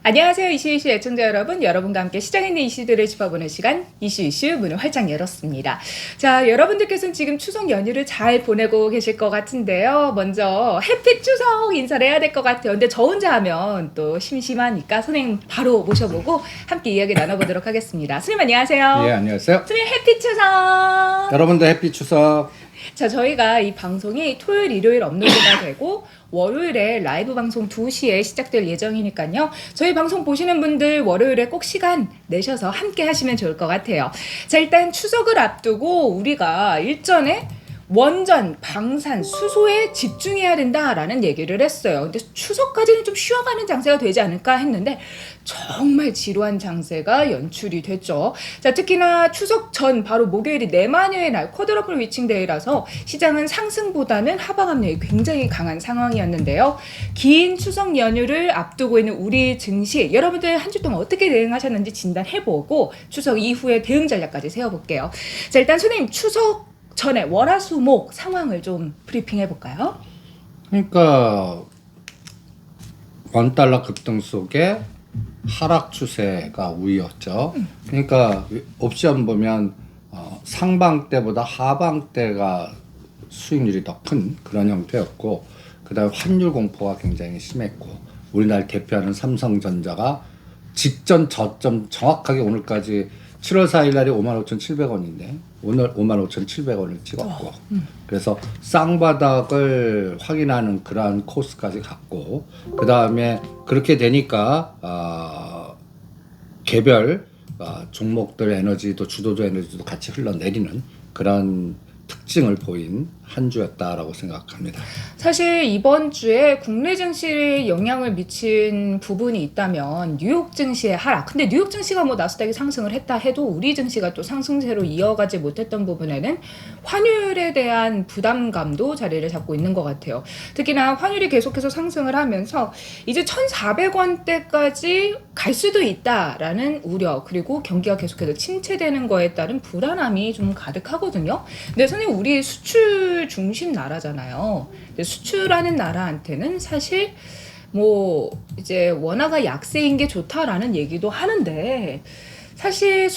안녕하세요. 이슈 애청자 여러분. 여러분과 함께 시장에 있는 이슈들을 짚어보는 시간 이슈 문을 활짝 열었습니다. 자, 여러분들께서는 지금 추석 연휴를 잘 보내고 계실 것 같은데요. 먼저 해피 추석 인사를 해야 될 것 같아요. 근데 저 혼자 하면 또 심심하니까 선생님 바로 모셔보고 함께 이야기 나눠보도록 하겠습니다. 선생님 안녕하세요. 예, 안녕하세요. 선생님 해피 추석. 여러분들 해피 추석. 자, 저희가 이 방송이 토요일, 일요일 업로드가 되고 월요일에 라이브 방송 2시에 시작될 예정이니까요. 저희 방송 보시는 분들 월요일에 꼭 시간 내셔서 함께 하시면 좋을 것 같아요. 자, 일단 추석을 앞두고 우리가 일전에 원전, 방산, 수소에 집중해야 된다라는 얘기를 했어요. 근데 추석까지는 좀 쉬어가는 장세가 되지 않을까 했는데 정말 지루한 장세가 연출이 됐죠. 자, 특히나 추석 전 바로 목요일이 내마녀의 날 쿼드러플 위칭데이라서 시장은 상승보다는 하방 압력이 굉장히 강한 상황이었는데요. 긴 추석 연휴를 앞두고 있는 우리 증시, 여러분들 한 주 동안 어떻게 대응하셨는지 진단해보고 추석 이후에 대응 전략까지 세워볼게요. 자, 일단 선생님 추석 전에 월화수목 상황을 좀 브리핑 해볼까요? 그러니까 원달러 급등 속에 하락 추세가 우위였죠. 그러니까 옵션 보면 상방 때보다 하방 때가 수익률이 더 큰 그런 형태였고, 그다음 환율 공포가 굉장히 심했고, 우리나라 대표하는 삼성전자가 직전 저점 정확하게 오늘까지 7월 4일 날이 55,700원인데 오늘 55,700원을 찍었고, 그래서 쌍바닥을 확인하는 그러한 코스까지 갔고, 그 다음에 그렇게 되니까 개별 종목들 에너지도 주도주 에너지도 같이 흘러내리는 그런 특징을 보인 한 주였다라고 생각합니다. 사실 이번 주에 국내 증시에 영향을 미친 부분이 있다면 뉴욕 증시의 하락. 근데 뉴욕 증시가 뭐 나스닥이 상승을 했다 해도 우리 증시가 또 상승세로 이어가지 못했던 부분에는 환율에 대한 부담감도 자리를 잡고 있는 것 같아요. 특히나 환율이 계속해서 상승을 하면서 이제 1,400원대까지 갈 수도 있다라는 우려, 그리고 경기가 계속해서 침체되는 거에 따른 불안함이 좀 가득하거든요. 근데 선생님, 우리 수출 중심 나라잖아요. 근데 수출하는 나라한테는 사실 뭐 이제 원화가 약세인 게 좋다라는 얘기도 하는데, 사실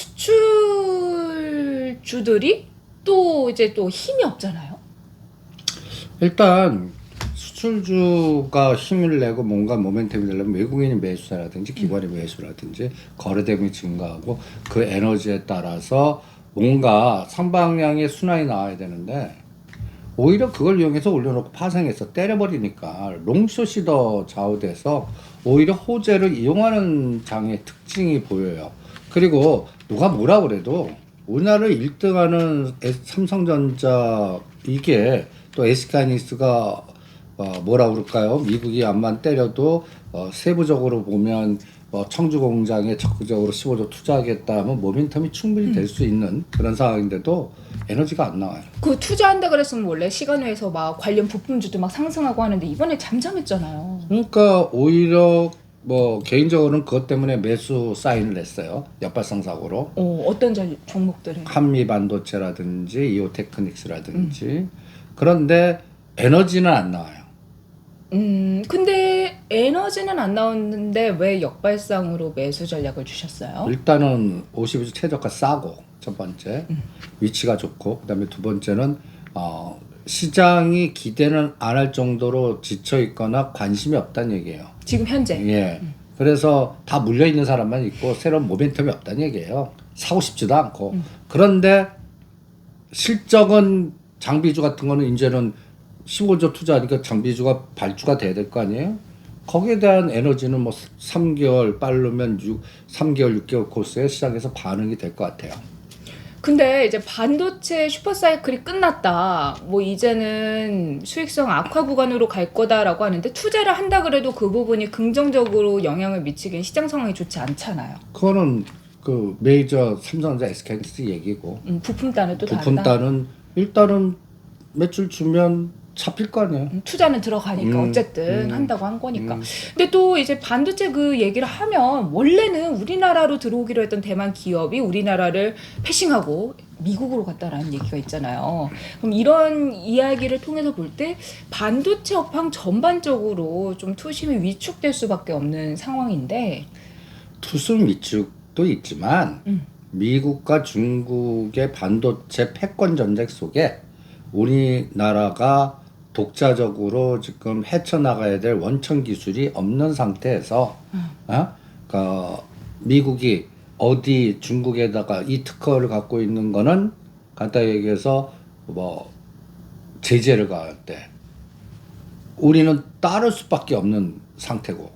수출주들이 또 이제 또 힘이 없잖아요. 일단 수출주가 힘을 내고 뭔가 모멘텀이 되려면 외국인의 매수라든지 기관의 매수라든지 거래대금이 증가하고 그 에너지에 따라서 뭔가 상방향의 순환이 나와야 되는데, 오히려 그걸 이용해서 올려놓고 파생해서 때려버리니까 롱숏이 더 좌우돼서 오히려 호재를 이용하는 장의 특징이 보여요. 그리고 누가 뭐라 그래도 우리나라를 1등하는 삼성전자, 이게 또 SK하이닉스가 뭐라 그럴까요? 미국이 암만 때려도 세부적으로 보면 청주 공장에 적극적으로 15조 투자하겠다 하면 모멘텀이 충분히 될 수 있는 그런 상황인데도 에너지가 안 나와요. 그 투자한다 그랬으면 원래 시간외에서 막 관련 부품주도 막 상승하고 하는데 이번에 잠잠했잖아요. 그러니까 오히려 뭐 개인적으로는 그것 때문에 매수 사인을 냈어요. 역발상 사고로. 어떤 종목들은? 한미 반도체라든지 이오테크닉스라든지. 그런데 에너지는 안 나와요. 근데 에너지는 안 나오는데 왜 역발상으로 매수 전략을 주셨어요? 일단은 52주 최저가 싸고, 첫 번째 위치가 좋고, 그다음에 두 번째는 시장이 기대는 안 할 정도로 지쳐 있거나 관심이 없다는 얘기예요. 지금 현재? 예. 그래서 다 물려 있는 사람만 있고 새로운 모멘텀이 없다는 얘기예요. 사고 싶지도 않고. 그런데 실적은 장비주 같은 거는 이제는 15조 투자하니까 장비주가 발주가 돼야 될 거 아니에요? 거기에 대한 에너지는 뭐 3개월 빠르면 3개월, 6개월 코스에 시장에서 반응이 될 것 같아요. 근데 이제 반도체 슈퍼사이클이 끝났다, 뭐 이제는 수익성 악화 구간으로 갈 거다라고 하는데, 투자를 한다 그래도 그 부분이 긍정적으로 영향을 미치긴 시장 상황이 좋지 않잖아요. 그거는 그 메이저 삼성전자, SK하이닉스 얘기고, 부품단은 또 다르다. 부품단은 일단은 매출 주면 잡힐 거 아니에요. 투자는 들어가니까 어쨌든 한다고 한 거니까. 근데 또 이제 반도체 그 얘기를 하면 원래는 우리나라로 들어오기로 했던 대만 기업이 우리나라를 패싱하고 미국으로 갔다라는 얘기가 있잖아요. 그럼 이런 이야기를 통해서 볼 때 반도체 업황 전반적으로 좀 투심이 위축될 수밖에 없는 상황인데. 투순 위축도 있지만 미국과 중국의 반도체 패권 전쟁 속에 우리나라가 독자적으로 지금 헤쳐나가야 될 원천 기술이 없는 상태에서 그러니까 미국이 어디 중국에다가 이 특허를 갖고 있는 거는 간단히 얘기해서 뭐 제재를 가할 때 우리는 따를 수밖에 없는 상태고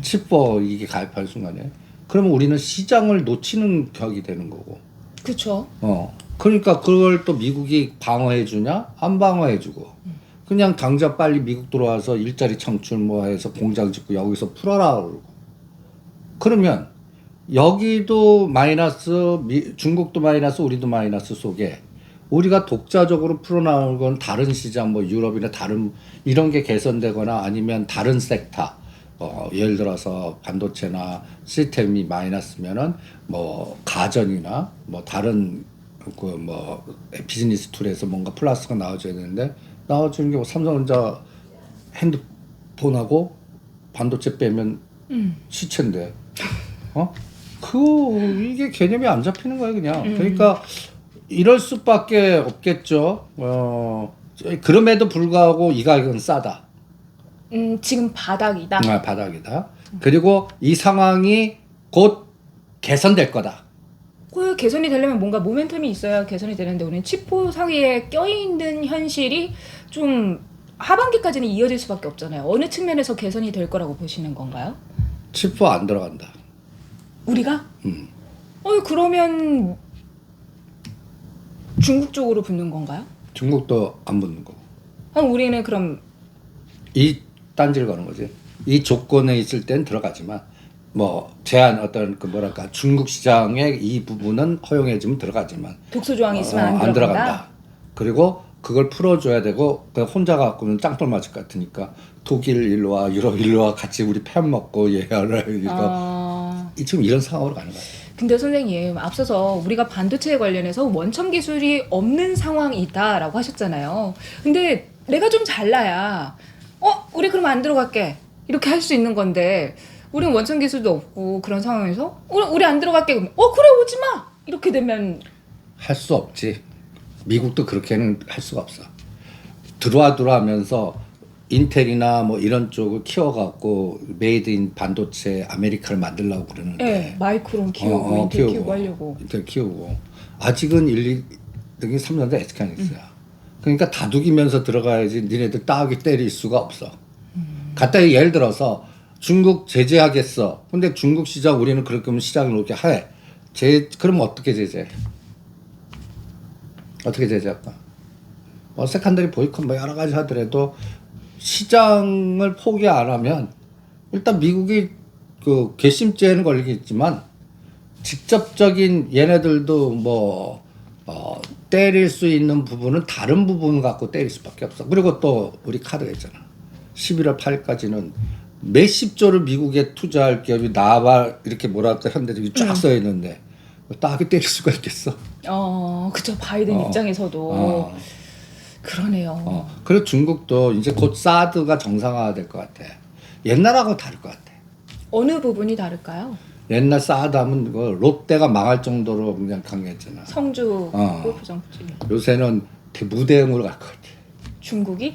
치퍼 이게 가입할 순간에 그러면 우리는 시장을 놓치는 격이 되는 거고. 그렇죠. 그러니까 그걸 또 미국이 방어해 주냐? 안 방어해 주고. 그냥 당장 빨리 미국 들어와서 일자리 창출 뭐 해서 공장 짓고 여기서 풀어라 그러고. 그러면 여기도 마이너스, 중국도 마이너스, 우리도 마이너스 속에 우리가 독자적으로 풀어나오는 건 다른 시장, 뭐 유럽이나 다른 이런 게 개선되거나 아니면 다른 섹터, 예를 들어서 반도체나 시스템이 마이너스면은 뭐 가전이나 뭐 다른 그 뭐 비즈니스 툴에서 뭔가 플러스가 나와줘야 되는데 나와주는 게 뭐 삼성전자 핸드폰하고 반도체 빼면 시체인데, 이게 개념이 안 잡히는 거예요, 그냥. 그러니까 이럴 수밖에 없겠죠. 그럼에도 불구하고 이 가격은 싸다. 지금 바닥이다. 바닥이다. 그리고 이 상황이 곧 개선될 거다. 그 개선이 되려면 뭔가 모멘텀이 있어야 개선이 되는데 우리는 치포 사이에 껴있는 현실이 좀 하반기까지는 이어질 수밖에 없잖아요. 어느 측면에서 개선이 될 거라고 보시는 건가요? 치프 안 들어간다. 우리가? 그러면 중국 쪽으로 붙는 건가요? 중국도 안 붙는 거고. 우리는 그럼 이 딴지를 거는 거지. 이 조건에 있을 땐 들어가지만 뭐 제한 어떤 그 뭐랄까 중국 시장의 이 부분은 허용해주면 들어가지만 독소 조항이 있으면 안 들어간다. 그리고 그걸 풀어줘야 되고 그 혼자 갖고는 짱돌 맞을 것 같으니까 독일 일로 와 유럽 일로 와 같이 우리 편 먹고 이거 지금 이런 상황으로 가는 거야. 근데 선생님 앞서서 우리가 반도체에 관련해서 원천 기술이 없는 상황이다라고 하셨잖아요. 근데 내가 좀 잘나야 우리 그럼 안 들어갈게 이렇게 할 수 있는 건데 우린 원천 기술도 없고 그런 상황에서 우리 안 들어갈게 그러면 그래 오지 마 이렇게 되면 할 수 없지. 미국도 그렇게는 할 수가 없어. 들어와면서 인텔이나 뭐 이런 쪽을 키워갖고 메이드 인 반도체 아메리카를 만들려고 그러는데 네, 마이크론 키우고 인텔 키우고 하려고. 인텔 키우고 아직은 1, 2등이 삼성전자 SK하이닉스야. 그러니까 다독이면서 들어가야지 니네들 따하게 때릴 수가 없어. 간단히 예를 들어서 중국 제재하겠어. 근데 중국 시장 우리는 그렇게 하면 시장을 놓게 해. 그럼 어떻게 제재해? 어떻게 제재할까? 세컨더리 보이콧 뭐 여러 가지 하더라도 시장을 포기 안 하면 일단 미국이 그 괘씸죄는 걸리겠지만 직접적인 얘네들도 뭐 때릴 수 있는 부분은 다른 부분 갖고 때릴 수밖에 없어. 그리고 또 우리 카드가 있잖아. 11월 8일까지는 몇십 조를 미국에 투자할 기업이 나와 이렇게 뭐랄까 현대적이 쫙 써 있는데 따하게 때릴 수가 있겠어. 그쵸. 바이든 입장에서도 그러네요. 그리고 중국도 이제 곧 사드가 정상화가 될 것 같아. 옛날하고 다를 것 같아. 어느 부분이 다를까요? 옛날 사드 하면 그 롯데가 망할 정도로 그냥 강했잖아. 성주 골프장집. 요새는 무대응으로 갈 것 같아. 중국이?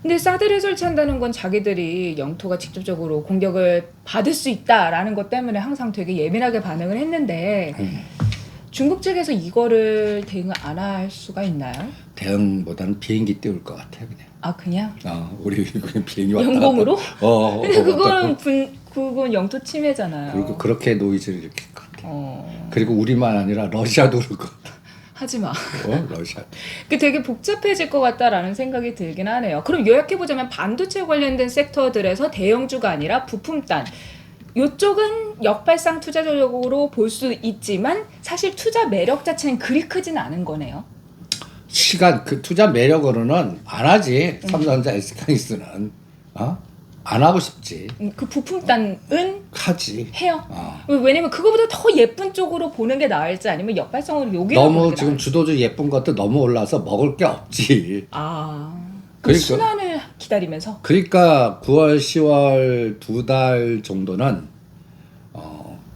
근데 사드를 설치한다는 건 자기들이 영토가 직접적으로 공격을 받을 수 있다라는 것 때문에 항상 되게 예민하게 반응을 했는데 중국 측에서 이거를 대응 안 할 수가 있나요? 대응보다는 비행기 띄울 것 같아 그냥. 그냥? 우리 그냥 비행기 왔다 영공으로? 근데 그건 영토 침해잖아요. 그리고 그렇게 노이즈를 일으킬 것 같아. 그리고 우리만 아니라 러시아도 그럴 것 같아. 하지 마. 러시아. 되게 복잡해질 것 같다라는 생각이 들긴 하네요. 그럼 요약해보자면 반도체 관련된 섹터들에서 대형주가 아니라 부품단. 이쪽은 역발상 투자적으로 볼 수 있지만 사실 투자 매력 자체는 그리 크진 않은 거네요. 그 투자 매력으로는 안 하지. 삼성전자 SK하이닉스는 안 하고 싶지. 그 부품단은 하지. 해요. 어. 왜냐면 그거보다 더 예쁜 쪽으로 보는 게 나을지 아니면 역발상으로 여기로 보는 너무 게 지금 나을지. 주도주 예쁜 것도 너무 올라서 먹을 게 없지. 그 그러니까. 순환을 기다리면서. 그러니까 9월, 10월 2달 정도는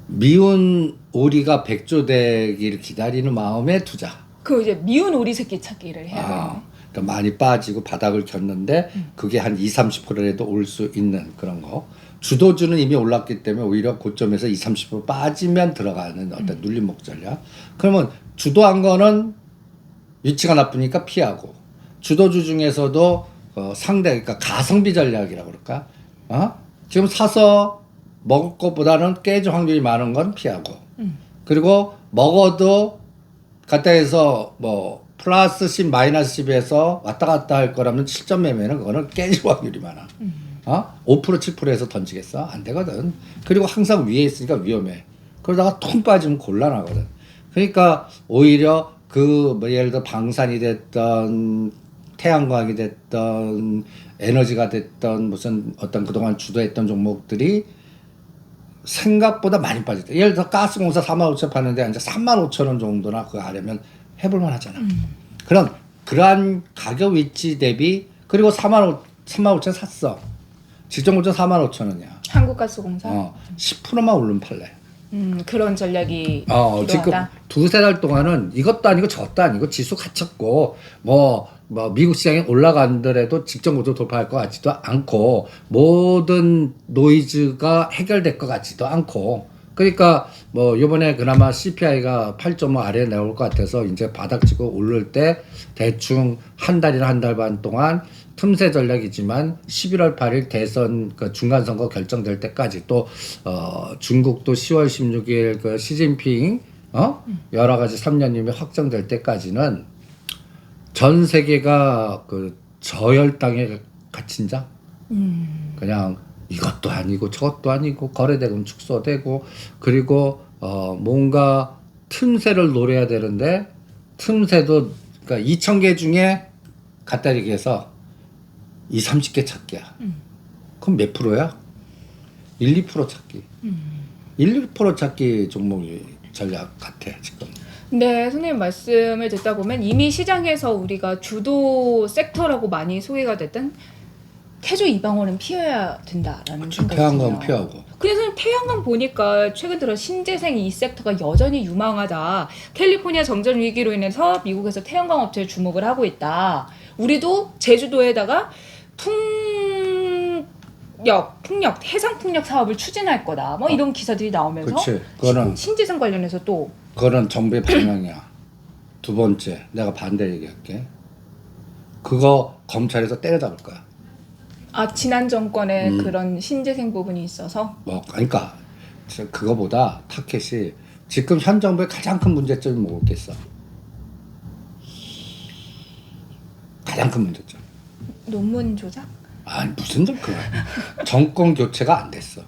미운 오리가 백조되기를 기다리는 마음에 두자. 그 이제 미운 오리 새끼 찾기를 해야 돼요. 그러니까 많이 빠지고 바닥을 켰는데 그게 한 20-30%라도 올 수 있는 그런 거. 주도주는 이미 올랐기 때문에 오히려 고점에서 20-30% 빠지면 들어가는 어떤 눌림목 전략. 그러면 주도한 거는 위치가 나쁘니까 피하고 주도주 중에서도 상대 그러니까 가성비 전략이라고 그럴까? 지금 사서 먹을 것보다는 깨질 확률이 많은 건 피하고 그리고 먹어도 갔다 해서 뭐 플러스 10 마이너스 10에서 왔다 갔다 할 거라면 실전 매매는 그거는 깨질 확률이 많아. 5% 7%에서 던지겠어? 안 되거든. 그리고 항상 위에 있으니까 위험해. 그러다가 통 빠지면 곤란하거든. 그러니까 오히려 그 뭐 예를 들어 방산이 됐던 태양광이 됐던 에너지가 됐던 무슨 어떤 그동안 주도했던 종목들이 생각보다 많이 빠졌다. 예를 들어 가스공사 45,000원 파는데 이제 35,000원 정도나 그거 하려면 해볼만 하잖아. 그럼 그러한 가격 위치 대비 그리고 35,000원 샀어. 직전 고점 45,000원이야. 한국가스공사. 10%만 오르면 팔래. 그런 전략이 지금 필요하다. 두세 달 동안은 이것도 아니고 저것도 아니고 지수 갇혔고 뭐 미국 시장에 올라간더라도 직전 고점 돌파할 것 같지도 않고 모든 노이즈가 해결될 것 같지도 않고 그러니까 뭐 이번에 그나마 CPI가 8.5 아래에 나올 것 같아서 이제 바닥치고 오를 때 대충 한 달이나 한 달 반 동안 틈새 전략이지만 11월 8일 대선 그 중간 선거 결정될 때까지 또 중국도 10월 16일 그 시진핑 여러 가지 3년 이후에 확정될 때까지는 전 세계가 그 저혈당에 갇힌 자 그냥 이것도 아니고 저것도 아니고 거래대금 축소되고 그리고 뭔가 틈새를 노려야 되는데 틈새도 그러니까 2,000개 중에 갖다 얘기해서 20-30개 찾기야. 그럼 몇 프로야? 1-2% 찾기. 1-2% 찾기 종목이 전략 같아 지금. 네, 선생님 말씀을 듣다 보면 이미 시장에서 우리가 주도 섹터라고 많이 소개가 됐던 태조 이방원은 피해야 된다라는 생각이 태양광 드네요. 피하고. 근데 선생님 태양광 보니까 최근 들어 신재생 이 섹터가 여전히 유망하다. 캘리포니아 정전 위기로 인해서 미국에서 태양광 업체에 주목을 하고 있다. 우리도 제주도에다가 풍력, 해상 풍력 사업을 추진할 거다. 뭐 이런 기사들이 나오면서 그치. 그거는 신재생 관련해서 또 그거는 정부의 방향이야. 두 번째, 내가 반대 얘기할게. 그거 검찰에서 때려잡을 거야. 지난 정권에 그런 신재생 부분이 있어서 그러니까 그거보다 타켓이 지금 현 정부의 가장 큰 문제점이 뭐겠어? 가장 큰 문제점. 논문 조작? 아니 무슨 그 정권 교체가 안 됐어.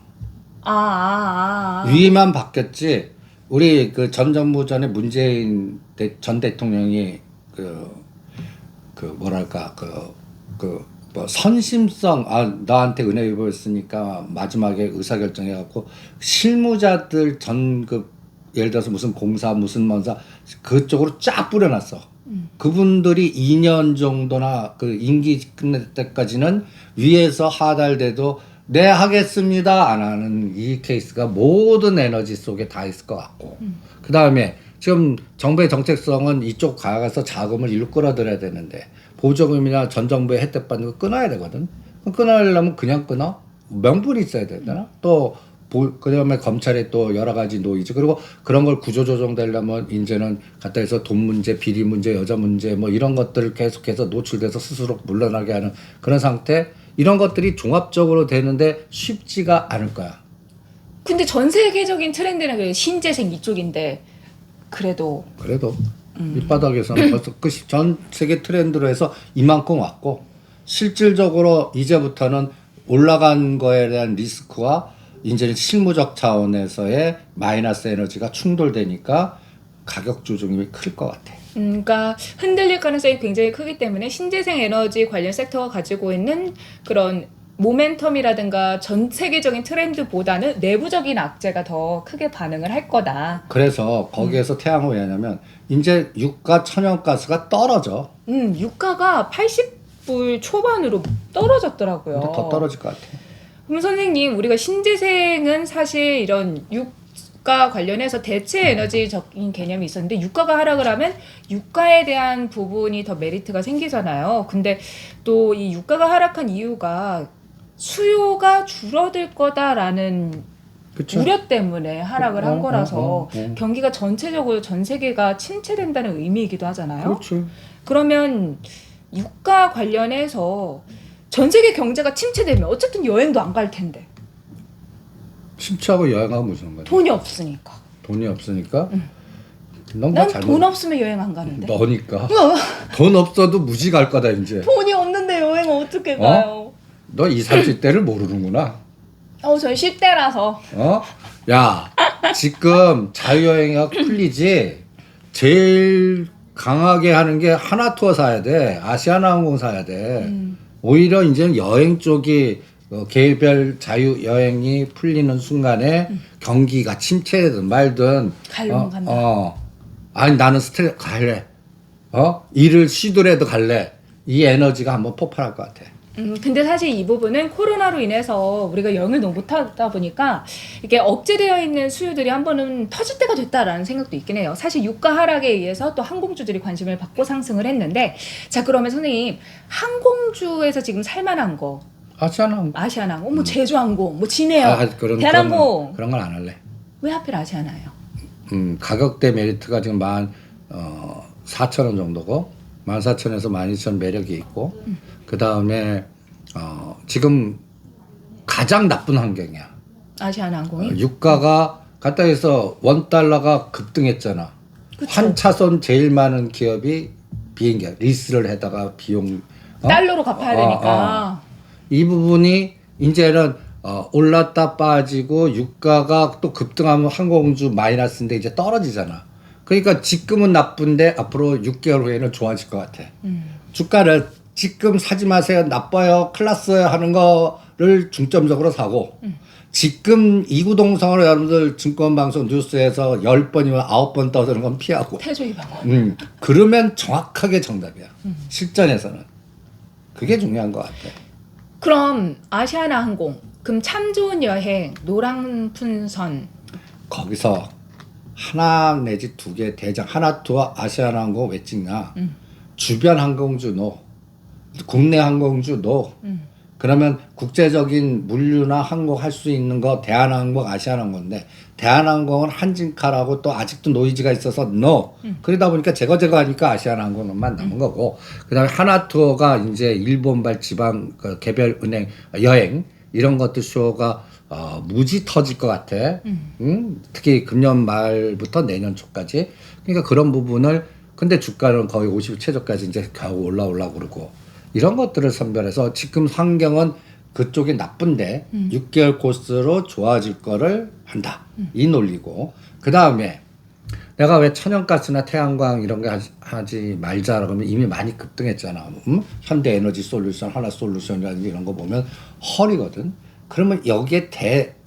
아. 위만 바뀌었지. 우리 그 전 정부 전에 문재인 전 대통령이 그 뭐랄까 뭐 선심성 너한테 은혜 입었으니까 마지막에 의사결정해갖고 실무자들 전급 예를 들어서 무슨 공사 무슨 먼사 그쪽으로 쫙 뿌려놨어. 그분들이 2년 정도나 그 임기 끝낼 때까지는 위에서 하달돼도 네 하겠습니다 안 하는 이 케이스가 모든 에너지 속에 다 있을 것 같고 그 다음에 지금 정부의 정책성은 이쪽 가서 자금을 일로 끌어들여야 되는데 보조금이나 전 정부의 혜택 받는 거 끊어야 되거든. 끊으려면 그냥 끊어? 명분이 있어야 되잖아. 또 그다음에 검찰에 또 여러 가지 노이즈 그리고 그런 걸 구조조정되려면 이제는 갖다 해서 돈 문제, 비리 문제, 여자 문제 뭐 이런 것들을 계속해서 노출돼서 스스로 물러나게 하는 그런 상태 이런 것들이 종합적으로 되는데 쉽지가 않을 거야. 근데 전 세계적인 트렌드는 그 신재생 이쪽인데 그래도 밑바닥에서는 벌써 그 전 세계 트렌드로 해서 이만큼 왔고 실질적으로 이제부터는 올라간 거에 대한 리스크와 이제는 실무적 차원에서의 마이너스 에너지가 충돌되니까 가격 조정이 클 것 같아. 그러니까 흔들릴 가능성이 굉장히 크기 때문에 신재생 에너지 관련 섹터가 가지고 있는 그런 모멘텀이라든가 전 세계적인 트렌드보다는 내부적인 악재가 더 크게 반응을 할 거다. 그래서 거기에서 태양은 왜냐면 이제 유가 천연가스가 떨어져. 유가가 80불 초반으로 떨어졌더라고요. 근데 더 떨어질 것 같아. 그럼 선생님, 우리가 신재생은 사실 이런 유가 관련해서 대체 에너지적인 개념이 있었는데 유가가 하락을 하면 유가에 대한 부분이 더 메리트가 생기잖아요. 근데 또 이 유가가 하락한 이유가 수요가 줄어들 거다라는 그쵸? 우려 때문에 하락을 한 거라서 어. 경기가 전체적으로 전 세계가 침체된다는 의미이기도 하잖아요. 그렇죠. 그러면 유가 관련해서 전 세계 경제가 침체되면 어쨌든 여행도 안 갈 텐데 침체하고 여행하고 무슨 상관이야? 돈이 없으니까. 돈이 없으니까? 넌 난 잘못. 돈 없으면 여행 안 가는데. 너니까. 돈 없어도 무지 갈 거다 이제. 돈이 없는데 여행 어떻게 가요? 너 20, 30대를 모르는구나. 전 10대라서. 야, 지금 자유여행이 풀리지. 제일 강하게 하는 게 하나투어 사야 돼. 아시아나항공 사야 돼. 오히려 이제는 여행 쪽이 개별 자유여행이 풀리는 순간에 경기가 침체든 말든 갈려면 간다. 아니 나는 스트레스 갈래. 일을 쉬더라도 갈래. 이 에너지가 한번 폭발할 것 같아. 근데 사실 이 부분은 코로나로 인해서 우리가 여행을 너무 못하다 보니까 이게 억제되어 있는 수요들이 한 번은 터질 때가 됐다라는 생각도 있긴 해요. 사실 유가 하락에 의해서 또 항공주들이 관심을 받고 상승을 했는데, 자 그러면 선생님, 항공주에서 지금 살만한 거 아시아나항공, 뭐 제주항공, 뭐 진해요, 대한항공, 그런 건 안 할래. 왜 하필 아시아나예요? 가격대 메리트가 지금 14,000원 정도고 14,000원에서 12,000원 매력이 있고 그 다음에 지금 가장 나쁜 환경이야. 아시아나항공이? 유가가 갖다 해서 $1가 급등했잖아. 그쵸. 한 차선 제일 많은 기업이 비행기야. 리스를 해다가 비용 달러로 갚아야 되니까. 이 부분이 이제는 올랐다 빠지고 유가가 또 급등하면 항공주 마이너스인데 이제 떨어지잖아. 그러니까 지금은 나쁜데 앞으로 6개월 후에는 좋아질 것 같아. 주가를 지금 사지 마세요, 나빠요, 클라스 하는 거를 중점적으로 사고 지금 이구동성으로 여러분들 증권방송 뉴스에서 10번이면 9번 떠드는 건 피하고 태조의 방어. 그러면 정확하게 정답이야. 실전에서는. 그게 중요한 것 같아. 그럼 아시아나항공, 그럼 참 좋은 여행, 노랑푼선. 거기서 하나 내지 두 개 대장 하나투어 아시아나항공 왜 찍냐. 주변 항공주 노, 국내 항공주 노. 그러면 국제적인 물류나 항공 할 수 있는 거 대한항공, 아시아나항공인데 대한항공은 한진카라고 또 아직도 노이즈가 있어서 노. 그러다 보니까 제거하니까 아시아나항공만 남은 거고, 그다음에 하나투어가 이제 일본발 지방 개별 은행 여행 이런 것들 쇼가 무지 터질 것 같아. 특히 금년 말부터 내년 초까지. 그러니까 그런 부분을, 근데 주가는 거의 50 최저까지 이제 겨우 올라오려고 그러고, 이런 것들을 선별해서 지금 환경은 그쪽이 나쁜데 6개월 코스로 좋아질 거를 한다. 이 논리고, 그 다음에 내가 왜 천연가스나 태양광 이런 거 하지 말자 그러면 이미 많이 급등했잖아. 현대에너지 솔루션, 하나솔루션이라든지 이런 거 보면 헐이거든. 그러면 여기에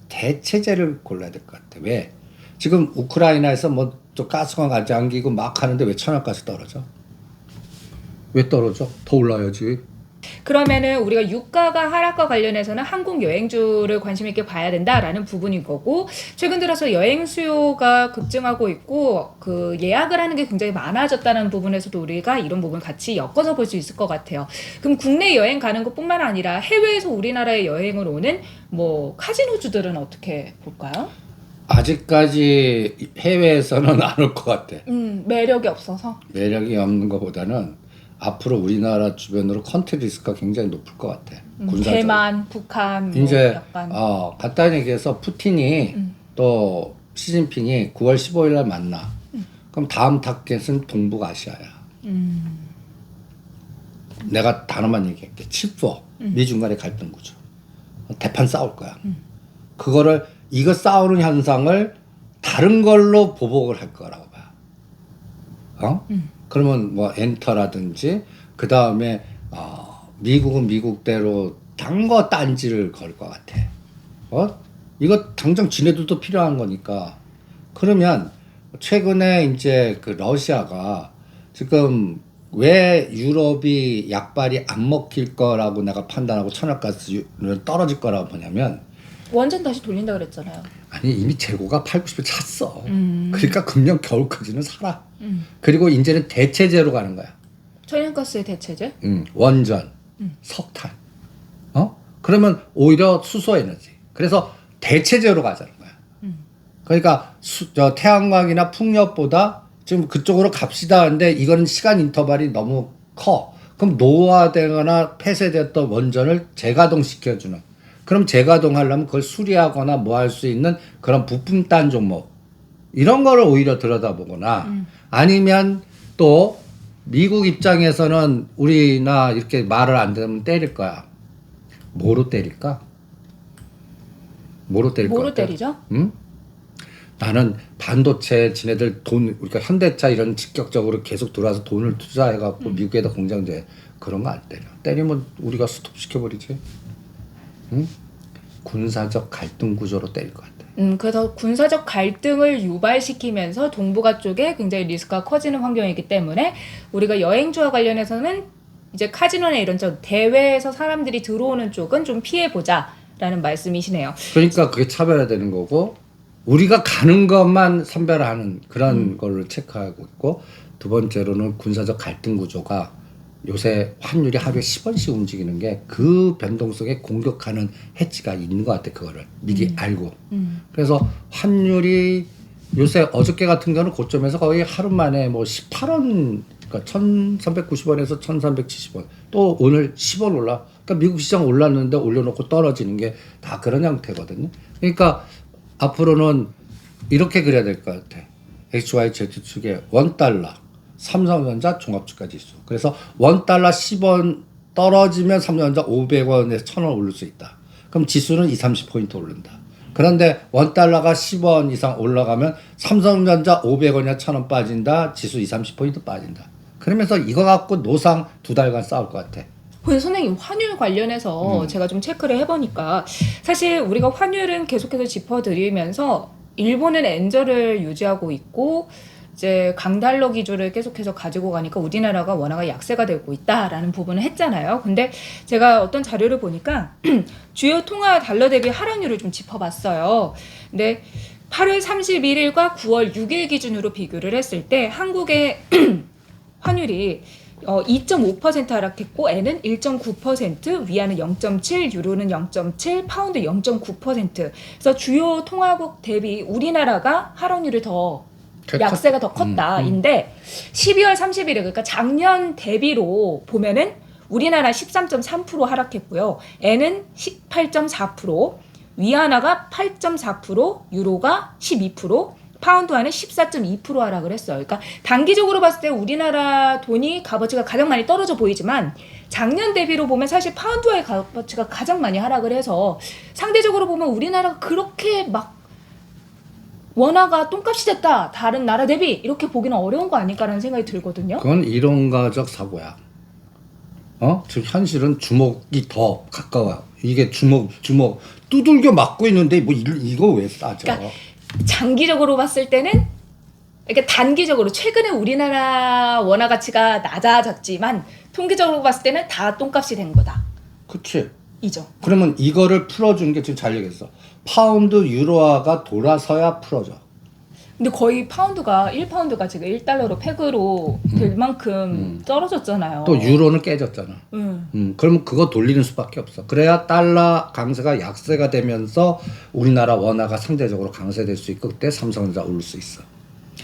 대체제를 골라야 될 것 같아. 왜? 지금 우크라이나에서 뭐 또 가스관 가지 않기고 막 하는데 왜 천연가스 떨어져? 왜 떨어져? 더 올라야지. 그러면은 우리가 유가가 하락과 관련해서는 항공 여행주를 관심 있게 봐야 된다라는 부분인 거고, 최근 들어서 여행 수요가 급증하고 있고 그 예약을 하는 게 굉장히 많아졌다는 부분에서도 우리가 이런 부분 같이 엮어서 볼 수 있을 것 같아요. 그럼 국내 여행 가는 것뿐만 아니라 해외에서 우리나라에 여행을 오는 뭐 카지노주들은 어떻게 볼까요? 아직까지 해외에서는 안 올 것 같아. 매력이 없어서. 매력이 없는 것보다는 앞으로 우리나라 주변으로 컨트리 리스크가 굉장히 높을 것 같아. 군사적. 대만, 북한, 뭐 이제 약간. 간단히 얘기해서 푸틴이 또 시진핑이 9월 15일 날 만나. 그럼 다음 타겟은 동북아시아야. 내가 단어만 얘기할게. 칩4 미중 간의 갈등 구조. 대판 싸울 거야. 그거를 이거 싸우는 현상을 다른 걸로 보복을 할 거라고 봐. 그러면 뭐 엔터라든지 그 다음에 미국은 미국대로 단 거 딴지를 걸 것 같아. 이거 당장 지네들도 필요한 거니까. 그러면 최근에 이제 그 러시아가 지금 왜 유럽이 약발이 안 먹힐 거라고 내가 판단하고 천연가스는 떨어질 거라고 보냐면 원전 다시 돌린다 그랬잖아요. 아니 이미 재고가 8, 90을 찼어. 그러니까 금년 겨울까지는 살아. 그리고 이제는 대체제로 가는 거야. 천연가스의 대체제? 원전, 석탄. 그러면 오히려 수소 에너지. 그래서 대체제로 가자는 거야. 그러니까 저 태양광이나 풍력보다 지금 그쪽으로 갑시다 하는데 이거는 시간 인터벌이 너무 커. 그럼 노화되거나 폐쇄됐던 원전을 재가동시켜주는. 그럼 재가동하려면 그걸 수리하거나 뭐 할 수 있는 그런 부품 딴 종목. 이런 거를 오히려 들여다보거나 아니면 또 미국 입장에서는 우리나 이렇게 말을 안 들으면 때릴 거야. 뭐로 때릴까? 뭐로 때릴 것 뭐로 같아? 때리죠? 응? 나는 반도체 지네들 돈 그러니까 현대차 이런 직격적으로 계속 들어와서 돈을 투자해갖고 미국에다 공장제 그런 거 안 때려. 때리면 우리가 스톱 시켜버리지. 응? 군사적 갈등 구조로 때릴 것 같아. 그래서 군사적 갈등을 유발시키면서 동북아 쪽에 굉장히 리스크가 커지는 환경이기 때문에 우리가 여행주와 관련해서는 이제 카지노나 이런 저 대회에서 사람들이 들어오는 쪽은 좀 피해보자라는 말씀이시네요. 그러니까 그게 차별화되는 거고 우리가 가는 것만 선별하는 그런 걸로 체크하고 있고 두 번째로는 군사적 갈등 구조가 요새 환율이 하루에 10원씩 움직이는 게 그 변동성에 공격하는 해지가 있는 것 같아. 그거를 미리 알고. 그래서 환율이 요새 어저께 같은 경우는 고점에서 거의 하루 만에 뭐 18원 그러니까 1390원에서 1370원 또 오늘 10원 올라 그러니까 미국 시장 올랐는데 올려놓고 떨어지는 게 다 그런 형태거든요. 그러니까 앞으로는 이렇게 그려야 될 것 같아. HYZ 축에 $1 삼성전자 종합주가 지수. 그래서 $1 10원 떨어지면 삼성전자 500원에서 1000원 오를 수 있다. 그럼 지수는 20-30포인트 오른다. 그런데 $1가 10원 이상 올라가면 삼성전자 500원이나 1000원 빠진다. 지수 20-30포인트 빠진다. 그러면서 이거 갖고 노상 2달간 싸울 것 같아. 근데 선생님 환율 관련해서 제가 좀 체크를 해보니까 사실 우리가 환율은 계속해서 짚어드리면서 일본은 엔저를 유지하고 있고 이제 강달러 기조를 계속해서 가지고 가니까 우리나라가 원화가 약세가 되고 있다라는 부분을 했잖아요. 근데 제가 어떤 자료를 보니까 주요 통화 달러 대비 하락률을 좀 짚어봤어요. 근데 8월 31일과 9월 6일 기준으로 비교를 했을 때 한국의 환율이 2.5% 하락했고 엔은 1.9%, 위안은 0.7, 유로는 0.7, 파운드 0.9%. 그래서 주요 통화국 대비 우리나라가 하락률이 더 약세가 더 컸다인데 12월 31일 그러니까 작년 대비로 보면은 우리나라 13.3% 하락했고요. 엔은 18.4%, 위안화가 8.4%, 유로가 12%, 파운드화는 14.2% 하락을 했어요. 그러니까 단기적으로 봤을 때 우리나라 돈이 값어치가 가장 많이 떨어져 보이지만 작년 대비로 보면 사실 파운드화의 값어치가 가장 많이 하락을 해서 상대적으로 보면 우리나라가 그렇게 막 원화가 똥값이 됐다 다른 나라 대비 이렇게 보기는 어려운 거 아닐까라는 생각이 들거든요. 그건 이론가적 사고야. 지금 현실은 주먹이 더 가까워요. 이게 주먹 두들겨 맞고 있는데 뭐 이거 왜 싸져? 그러니까 장기적으로 봤을 때는 그러니까 단기적으로 최근에 우리나라 원화 가치가 낮아졌지만 통계적으로 봤을 때는 다 똥값이 된 거다. 그치. 이죠. 그러면 이거를 풀어준 게 지금 잘 얘기했어. 파운드 유로화가 돌아서야 풀어져. 근데 거의 파운드가 1파운드가 지금 1달러로 팩으로 될 만큼 떨어졌잖아요. 또 유로는 깨졌잖아. 그러면 그거 돌리는 수밖에 없어. 그래야 달러 강세가 약세가 되면서 우리나라 원화가 상대적으로 강세될 수 있고 그때 삼성전자 오를 수 있어.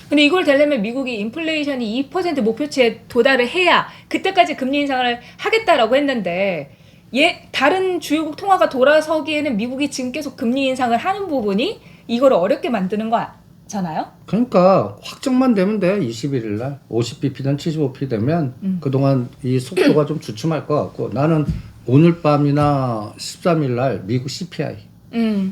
근데 이걸 되려면 미국이 인플레이션이 2% 목표치에 도달을 해야 그때까지 금리 인상을 하겠다라고 했는데 다른 주요국 통화가 돌아서기에는 미국이 지금 계속 금리 인상을 하는 부분이 이걸 어렵게 만드는 거잖아요. 그러니까 확정만 되면 돼. 21일 날 50bp든 75p 되면 그동안 이 속도가 좀 주춤할 것 같고 나는 오늘 밤이나 13일 날 미국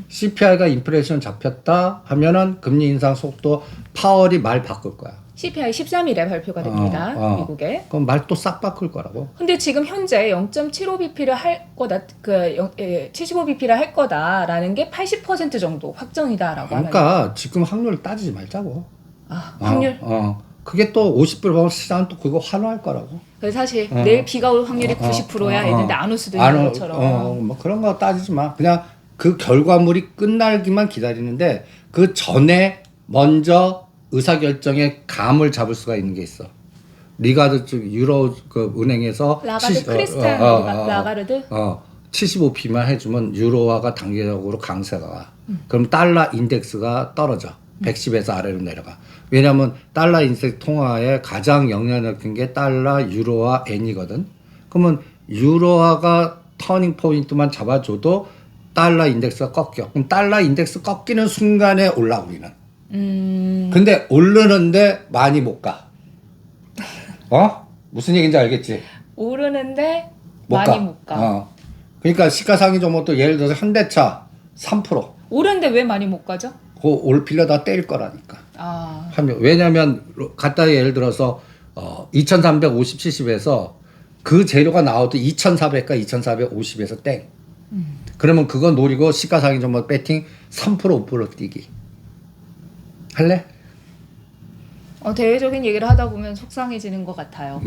CPI가 인플레이션 잡혔다 하면은 금리 인상 속도 파월이 말 바꿀 거야. CPI 13일에 발표가 됩니다. 미국에. 그럼 말 또 싹 바꿀 거라고. 근데 지금 현재 0.75bp를 할 거다, 75bp를 할 거다라는 게 80% 정도 확정이다라고 하는. 그러니까 지금 확률을 따지지 말자고. 확률. 그게 또 50불 보면 시장은 또 그거 환호할 거라고. 그래서 사실 내일 비가 올 확률이 90%야 했는데 안 올 수도 있는 것처럼. 뭐 그런 거 따지지 마. 그냥 그 결과물이 끝나기만 기다리는데 그 전에 먼저 의사결정에 감을 잡을 수가 있는 게 있어. 리가드 쪽 유로 그 은행에서 라가드 크리스탈 라가르드 75p만 해주면 유로화가 단계적으로 강세가 가. 그럼 달러 인덱스가 떨어져. 110에서 아래로 내려가. 왜냐하면 달러 인덱스 통화에 가장 영향력 있는 게 달러, 유로화, 엔이거든. 그러면 유로화가 터닝 포인트만 잡아줘도 달러 인덱스가 꺾여. 그럼 달러 인덱스 꺾이는 순간에 올라 우리는. 근데 오르는데 많이 못 가. 무슨 얘기인지 알겠지? 오르는데 못 많이 가. 못 가. 그러니까 시가상위 종목도 예를 들어서 현대차 3%. 오르는데 왜 많이 못 가죠? 그거 올 빌려다 때릴 거라니까. 아. 왜냐면 갖다 예를 들어서 2350, 70에서 그 재료가 나와도 2400과 2450에서 땡. 그러면 그거 노리고 시가상위 종목 배팅 3% 5% 뛰기. 할래? 대외적인 얘기를 하다 보면 속상해지는 것 같아요.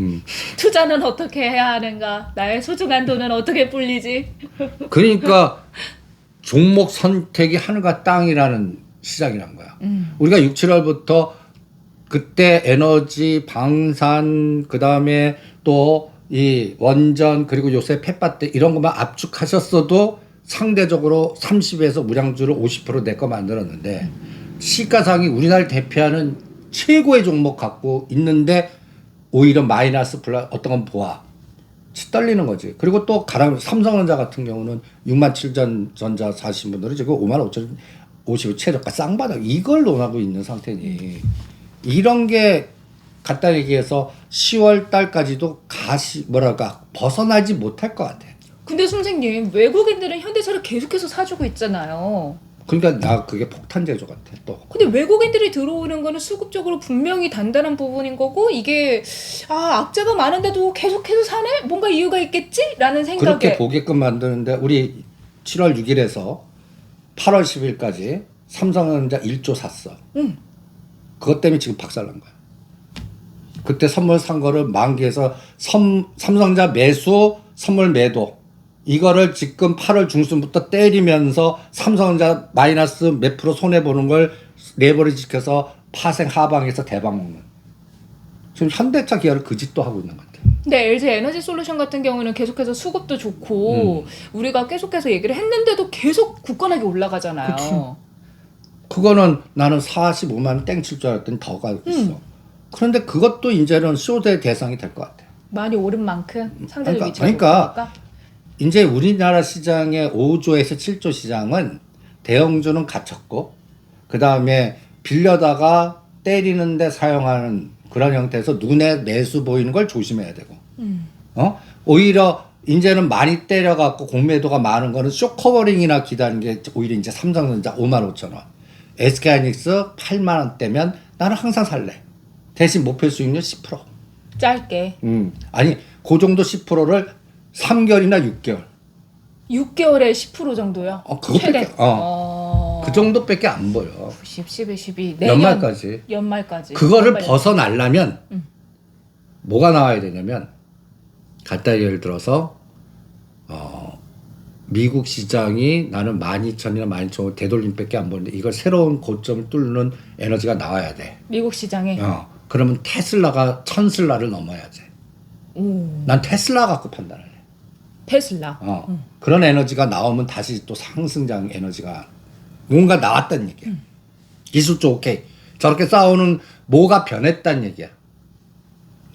투자는 어떻게 해야 하는가? 나의 소중한 돈은 어떻게 불리지? 그러니까 종목 선택이 하늘과 땅이라는 시작이란 거야. 우리가 6, 7월부터 그때 에너지, 방산, 그 다음에 또 이 원전 그리고 요새 펫바트 이런 것만 압축하셨어도 상대적으로 30에서 무량주를 50% 내 거 만들었는데 시가상이 우리나라를 대표하는 최고의 종목 갖고 있는데 오히려 마이너스 플러스 어떤 건 보아 떨리는 거지. 그리고 또 삼성전자 같은 경우는 67,000전자 사신 분들은 지금 55,050 최저가 쌍바닥 이걸 논하고 있는 상태니 이런 게 갖다 얘기해서 10월 달까지도 벗어나지 못할 것 같아. 근데 선생님 외국인들은 현대차를 계속해서 사주고 있잖아요. 그러니까 나 그게 폭탄 제조 같아 또. 근데 외국인들이 들어오는 거는 수급적으로 분명히 단단한 부분인 거고 이게 악재가 많은데도 계속해서 사네? 뭔가 이유가 있겠지? 라는 생각에 그렇게 보게끔 만드는데 우리 7월 6일에서 8월 10일까지 삼성전자 1조 샀어. 그것 때문에 지금 박살난 거야. 그때 선물 산 거를 만기에서 삼성전자 매수 선물 매도 이거를 지금 8월 중순부터 때리면서 삼성전자 마이너스 몇 프로 손해보는 걸 레버리지 시켜서 파생 하방에서 대박 먹는. 지금 현대차 기아를 그 짓도 하고 있는 것 같아요. 근데 LG 에너지 솔루션 같은 경우는 계속해서 수급도 좋고 우리가 계속해서 얘기를 했는데도 계속 굳건하게 올라가잖아요. 그치. 그거는 나는 45만 원 땡칠 줄 알았더니 더 가고 있어. 그런데 그것도 이제는 쇼대 대상이 될 것 같아. 많이 오른 만큼 상대적 위치가 그러니까 높으니까? 이제 우리나라 시장의 5조에서 7조 시장은 대형주는 갇혔고 그 다음에 빌려다가 때리는데 사용하는 그런 형태에서 눈에 매수 보이는 걸 조심해야 되고 오히려 이제는 많이 때려갖고 공매도가 많은 거는 쇼커버링이나 기다리는 게 오히려 이제 삼성전자 55,000원 SK하이닉스 8만 원대면 나는 항상 살래. 대신 목표 수익률 10%. 짧게. 아니 그 정도 10%를 3개월이나 6개월. 6개월에 10% 정도요? 그것밖에 그 정도밖에 안 보여. 10, 11, 12 연말까지. 그거를 벗어나려면 뭐가 나와야 되냐면 갖다 예를 들어서 미국 시장이 나는 12,000이나 12,500 되돌림밖에 안 보는데 이걸 새로운 고점을 뚫는 에너지가 나와야 돼. 미국 시장에. 그러면 테슬라가 1000슬라를 넘어야 돼. 난 테슬라 갖고 판단을 해. 테슬라. 그런 에너지가 나오면 다시 또 상승장 에너지가 뭔가 나왔다는 얘기야. 기술적 오케이. 저렇게 싸우는 뭐가 변했다는 얘기야.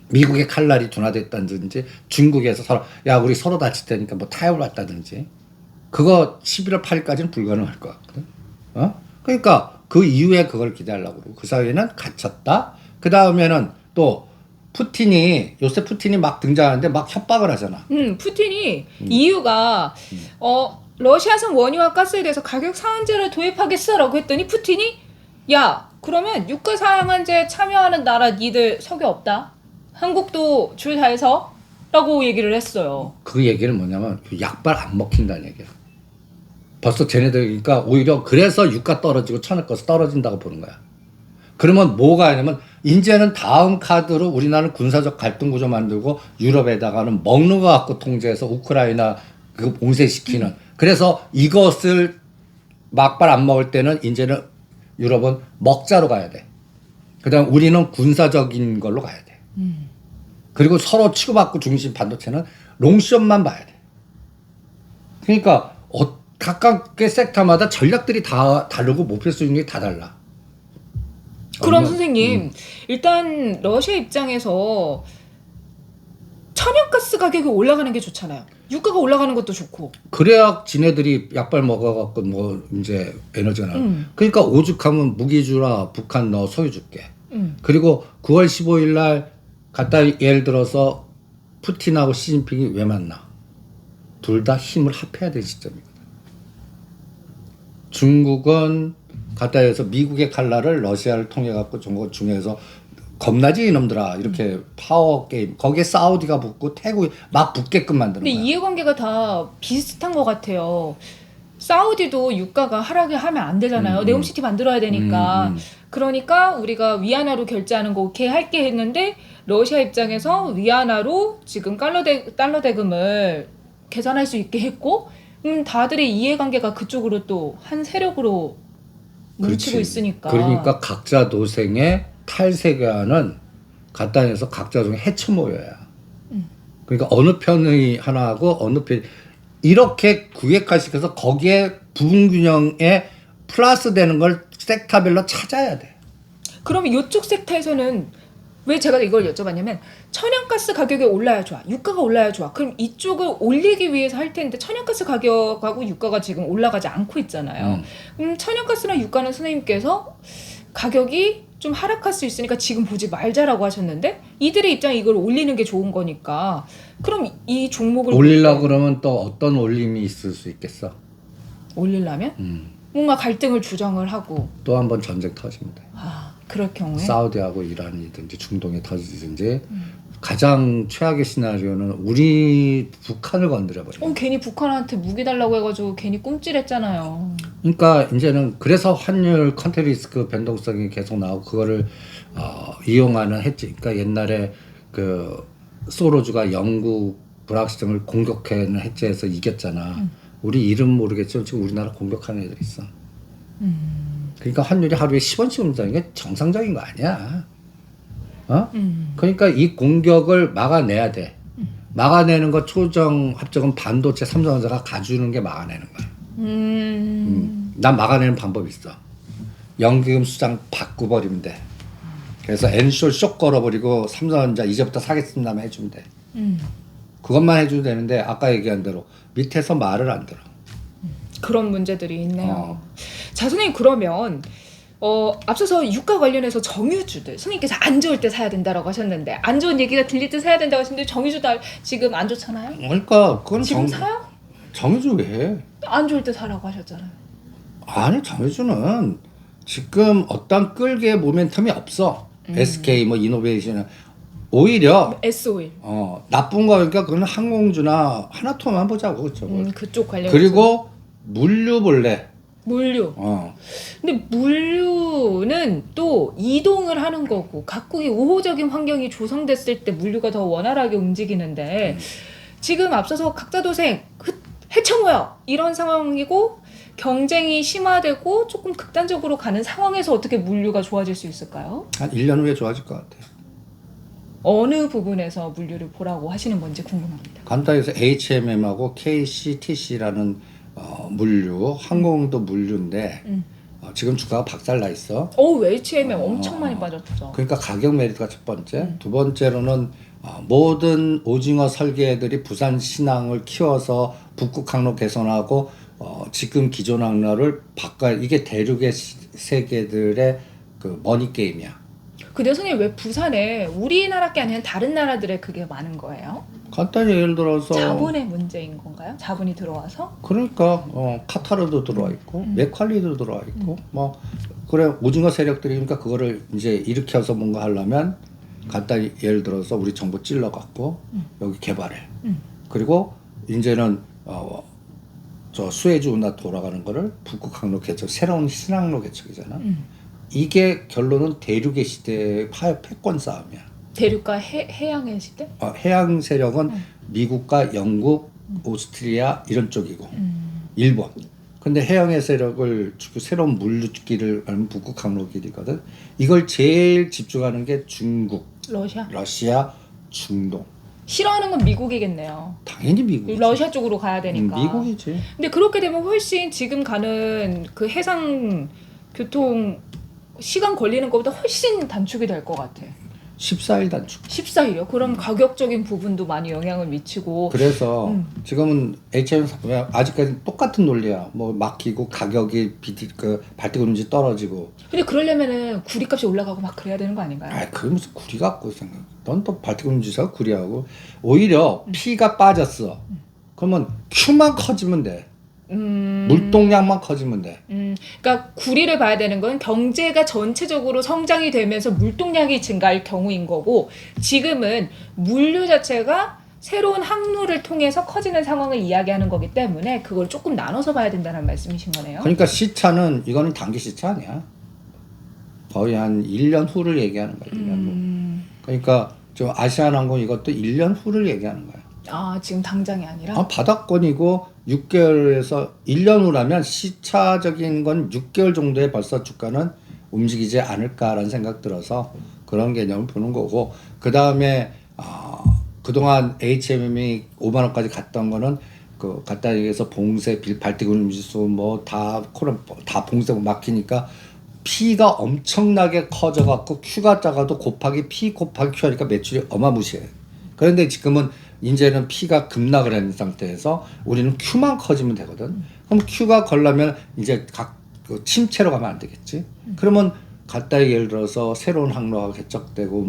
미국의 칼날이 둔화됐다든지 중국에서 서로 우리 서로 다칠 테니까 뭐 타협을 했다든지 그거 11월 8일까지는 불가능할 것 같거든. 그러니까 그 이후에 그걸 기대하려고 그러고 그 사이에는 갇혔다. 그 다음에는 또 요새 푸틴이 막 등장하는데 막 협박을 하잖아. 푸틴이 이유가 러시아산 원유와 가스에 대해서 가격 상한제를 도입하겠어라고 했더니 푸틴이 야 그러면 유가 상한제 참여하는 나라 니들 석유 없다. 한국도 줄 다 해서 라고 얘기를 했어요. 그 얘기는 뭐냐면 약발 안 먹힌다는 얘기야. 벌써 쟤네들 그러니까 오히려 그래서 유가 떨어지고 천연가스 떨어진다고 보는 거야. 그러면 뭐가 아니면 이제는 다음 카드로 우리나라는 군사적 갈등 구조 만들고 유럽에다가는 먹는 거 갖고 통제해서 우크라이나 그 봉쇄시키는. 그래서 이것을 막발 안 먹을 때는 이제는 유럽은 먹자로 가야 돼. 그다음 우리는 군사적인 걸로 가야 돼. 그리고 서로 치고받고 중심 반도체는 롱숏만 봐야 돼. 그러니까 각각의 섹터마다 전략들이 다 다르고 목표 수익률이 다 달라. 그럼 선생님 일단 러시아 입장에서 천연가스 가격이 올라가는 게 좋잖아요. 유가가 올라가는 것도 좋고. 그래야 지네들이 약발 먹어갖고 뭐 이제 에너지가 나. 그러니까 오죽하면 무기 주라 북한 너 소유 줄게. 그리고 9월 15일 날 갖다 예를 들어서 푸틴하고 시진핑이 왜 만나? 둘 다 힘을 합해야 될 시점이거든. 중국은 갖다 해서 미국의 칼날을 러시아를 통해 갖고 중국 중에서 겁나지 이놈들아 이렇게 파워 게임 거기에 사우디가 붙고 태국이 막 붙게끔 만드는 근데 거야. 이해관계가 다 비슷한 것 같아요. 사우디도 유가가 하락하면 안 되잖아요. 네옴시티 만들어야 되니까. 그러니까 우리가 위안화로 결제하는 거 오케이 할게 했는데 러시아 입장에서 위안화로 지금 달러 대금을 계산할 수 있게 했고 다들의 이해관계가 그쪽으로 또 한 세력으로 뭉치고 그렇지. 있으니까. 그러니까 각자 도생에 탈세계화는 갖다 해서 각자 중에 해쳐 모여야. 그러니까 어느 편의 하나하고 어느 편 이렇게 구획화시켜서 거기에 부분균형에 플러스 되는 걸 섹터별로 찾아야 돼. 그러면 이쪽 섹터에서는 왜 제가 이걸 여쭤봤냐면 천연가스 가격이 올라야 좋아. 유가가 올라야 좋아. 그럼 이쪽을 올리기 위해서 할 텐데 천연가스 가격하고 유가가 지금 올라가지 않고 있잖아요. 천연가스나 유가는 선생님께서 가격이 좀 하락할 수 있으니까 지금 보지 말자라고 하셨는데 이들의 입장에 이걸 올리는 게 좋은 거니까 그럼 이 종목을 올리려고 그러면 또 어떤 올림이 있을 수 있겠어? 올리려면 뭔가 갈등을 주장을 하고 또 한 번 전쟁 터집니다. 그럴 경우에 사우디하고 이란이든지 중동에 터지든지 가장 최악의 시나리오는 우리 북한을 건드려 버려. 괜히 북한한테 무기 달라고 해가지고 괜히 꿈찔했잖아요. 그러니까 이제는 그래서 환율 컨트리 리스크 변동성이 계속 나오고 그거를 이용하는 했지. 그러니까 옛날에 그 소로주가 영국 불확실성을 공격하는 해체해서 이겼잖아. 우리 이름 모르겠지만 지금 우리나라 공격하는 애들 있어. 그러니까 환율이 하루에 10원씩 움직이는 게 정상적인 거 아니야. 그러니까 이 공격을 막아내야 돼. 막아내는 거 초정 합작은 반도체 삼성전자가 가주는 게 막아내는 거야. 난 막아내는 방법이 있어. 연기금 수장 바꿔버리면 돼. 그래서 엔쇼 쇼 걸어버리고 삼성전자 이제부터 사겠습니다만 해주면 돼. 그것만 해주면 되는데 아까 얘기한 대로 밑에서 말을 안 들어. 그런 문제들이 있네요. 자, 선생님 그러면 앞서서 유가 관련해서 정유주들 선생님께서 안 좋을 때 사야 된다라고 하셨는데 안 좋은 얘기가 들릴 때 사야 된다고 하셨는데 정유주들 지금 안 좋잖아요. 그러니까 그건 지금 사요? 정유주 왜 해? 안 좋을 때 사라고 하셨잖아요. 아니 정유주는 지금 어떤 끌기의 모멘텀이 없어. SK 뭐 이노베이션 오히려 S-오일. 나쁜 거니까 그건 항공주나 하나통만 보자고 그렇죠. 그쪽 관련. 그리고 물류 볼래. 물류. 근데 물류는 또 이동을 하는 거고 각국이 우호적인 환경이 조성됐을 때 물류가 더 원활하게 움직이는데 지금 앞서서 각자 도생 해쳐모여 이런 상황이고 경쟁이 심화되고 조금 극단적으로 가는 상황에서 어떻게 물류가 좋아질 수 있을까요? 한 1년 후에 좋아질 것 같아요. 어느 부분에서 물류를 보라고 하시는 건지 궁금합니다. 간단해서 HMM하고 KCTC라는 물류, 항공도 물류인데 지금 주가가 박살나 있어. HMM 엄청 많이 빠졌죠. 그러니까 가격 메리트가 첫 번째. 두 번째로는 모든 오징어 설계들이 부산 신항을 키워서 북극 항로 개선하고 지금 기존 항로를 바꿔 이게 대륙의 세계들의 그 머니 게임이야. 근데 선생님 왜 부산에 우리나라 게 아니라 다른 나라들의 그게 많은 거예요? 간단히 예를 들어서 자본의 문제인 건가요? 자본이 들어와서? 그러니까 카타르도 들어와 있고 메칼리도 들어와 있고 뭐 그래 오징어 세력들이 그러니까 그거를 이제 일으켜서 뭔가 하려면 간단히 예를 들어서 우리 정부 찔러 갖고 여기 개발해. 그리고 이제는 저 수에즈 운하 돌아가는 거를 북극 항로 개척 새로운 신항로 개척이잖아. 이게 결론은 대륙의 시대의 패권 싸움이야. 대륙과 해양의 시대? 해양 세력은 미국과 영국, 오스트리아 이런 쪽이고 일본. 근데 해양의 세력을 새로운 물류길을 하는 북극 항로길이거든. 이걸 제일 집중하는 게 중국, 러시아, 중동. 싫어하는 건 미국이겠네요. 당연히 미국이지. 러시아 쪽으로 가야 되니까. 미국이지. 근데 그렇게 되면 훨씬 지금 가는 그 해상 교통 시간 걸리는 것보다 훨씬 단축이 될 것 같아. 14일 단축. 14일이요? 그럼 가격적인 부분도 많이 영향을 미치고. 그래서 지금은 HM 아직까지 똑같은 논리야. 뭐 막히고 가격이 발뜨기 운지 떨어지고. 근데 그러려면은 구리값이 올라가고 막 그래야 되는 거 아닌가요? 아, 그게 무슨 구리 갖고 생각. 넌 또 발뜨기 운지사 구리하고 오히려 피가 빠졌어. 그러면 Q만 커지면 돼. 물동량만 커지면 돼. 그러니까 구리를 봐야 되는 건 경제가 전체적으로 성장이 되면서 물동량이 증가할 경우인 거고 지금은 물류 자체가 새로운 항로를 통해서 커지는 상황을 이야기하는 거기 때문에 그걸 조금 나눠서 봐야 된다는 말씀이신 거네요. 그러니까 시차는 이거는 단기 시차 아니야. 거의 한 1년 후를 얘기하는 거야. 1년 후. 그러니까 저 아시아나항공 이것도 1년 후를 얘기하는 거야. 아, 지금 당장이 아니라? 바닥권이고 6개월에서 1년 후라면 시차적인 건 6개월 정도에 벌써 주가는 움직이지 않을까라는 생각 들어서 그런 개념을 보는 거고 그 다음에 그동안 HMM이 5만 원까지 갔던 거는 그 간단히 얘기해서 봉쇄, 발뜨기 운임지수 뭐 다 봉쇄 막히니까 P가 엄청나게 커져갖고 Q가 작아도 곱하기 P 곱하기 Q 하니까 매출이 어마무시해. 그런데 지금은 이제는 P가 급락을 하는 상태에서 우리는 Q만 커지면 되거든. 그럼 Q가 걸려면 이제 그 침체로 가면 안 되겠지. 그러면 간단히 예를 들어서 새로운 항로가 개척되고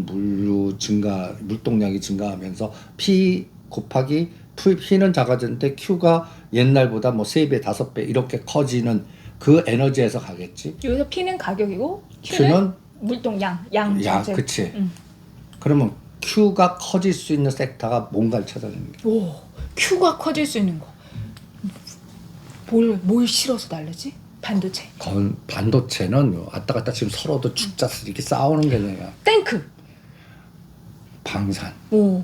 물동량이 증가하면서 P 곱하기 P는 작아졌는데 Q가 옛날보다 뭐 3배, 5배 이렇게 커지는 그 에너지에서 가겠지. 여기서 P는 가격이고 Q는 물동량, 양 자체. 그치. 그러면 Q가 커질 수 있는 섹터가 뭔가를 찾아내는 게. 오, Q가 커질 수 있는 거. 뭘 실어서 날르지? 반도체. 반도체는 왔다 갔다 지금 서로도 죽자스 이렇게 싸우는 개념이야. 탱크. 방산. 오.